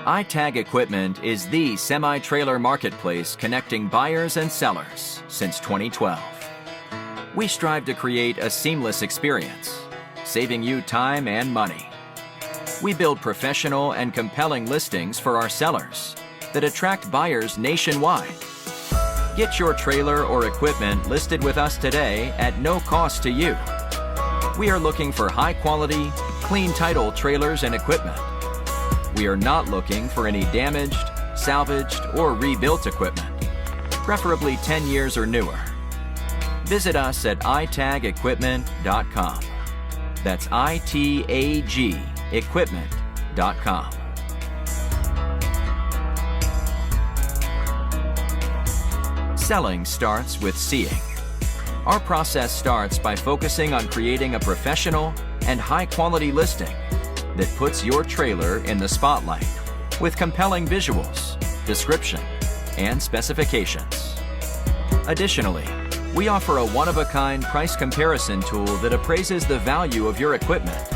ITAG Equipment is the semi-trailer marketplace connecting buyers and sellers since 2012. We strive to create a seamless experience, saving you time and money. We build professional and compelling listings for our sellers that attract buyers nationwide. Get your trailer or equipment listed with us today at no cost to you. We are looking for high-quality, clean title trailers and equipment. We are not looking for any damaged, salvaged, or rebuilt equipment, preferably 10 years or newer. Visit us at itagequipment.com. That's ITAG equipment.com. Selling starts with seeing. Our process starts by focusing on creating a professional and high-quality listing that puts your trailer in the spotlight with compelling visuals, description, and specifications. Additionally, we offer a one-of-a-kind price comparison tool that appraises the value of your equipment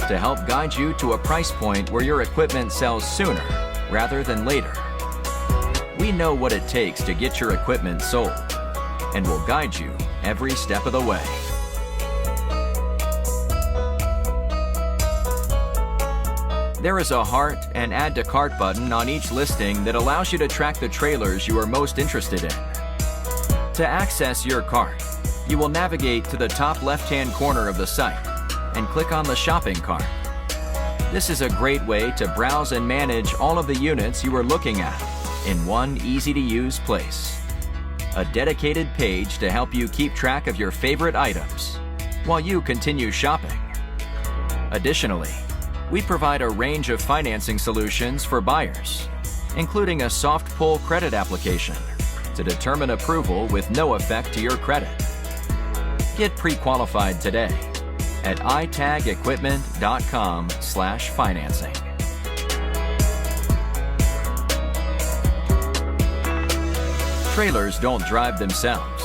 to help guide you to a price point where your equipment sells sooner rather than later. We know what it takes to get your equipment sold and will guide you every step of the way. There is a heart and add to cart button on each listing that allows you to track the trailers you are most interested in. To access your cart, you will navigate to the top left-hand corner of the site and click on the shopping cart. This is a great way to browse and manage all of the units you are looking at in one easy-to-use place. A dedicated page to help you keep track of your favorite items while you continue shopping. Additionally, we provide a range of financing solutions for buyers, including a soft pull credit application to determine approval with no effect to your credit. Get pre-qualified today at itagequipment.com/financing. Trailers don't drive themselves.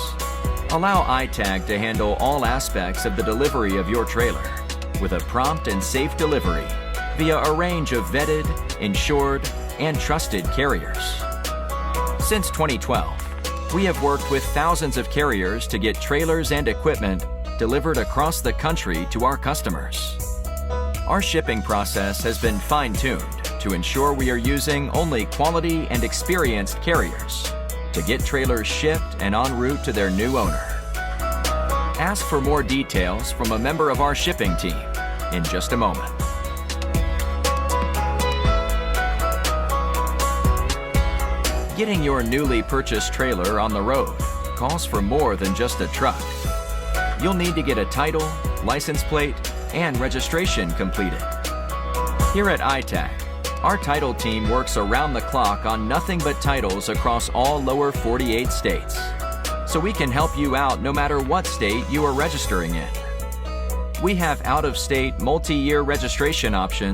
Allow ITAG to handle all aspects of the delivery of your trailer with a prompt and safe delivery via a range of vetted, insured, and trusted carriers. Since 2012, we have worked with thousands of carriers to get trailers and equipment delivered across the country to our customers. Our shipping process has been fine-tuned to ensure we are using only quality and experienced carriers to get trailers shipped and en route to their new owner. Ask for more details from a member of our shipping team in just a moment. Getting your newly purchased trailer on the road calls for more than just a truck. You'll need to get a title, license plate, and registration completed. Here at ITAG, our title team works around the clock on nothing but titles across all lower 48 states, so we can help you out no matter what state you are registering in. We have out-of-state multi-year registration options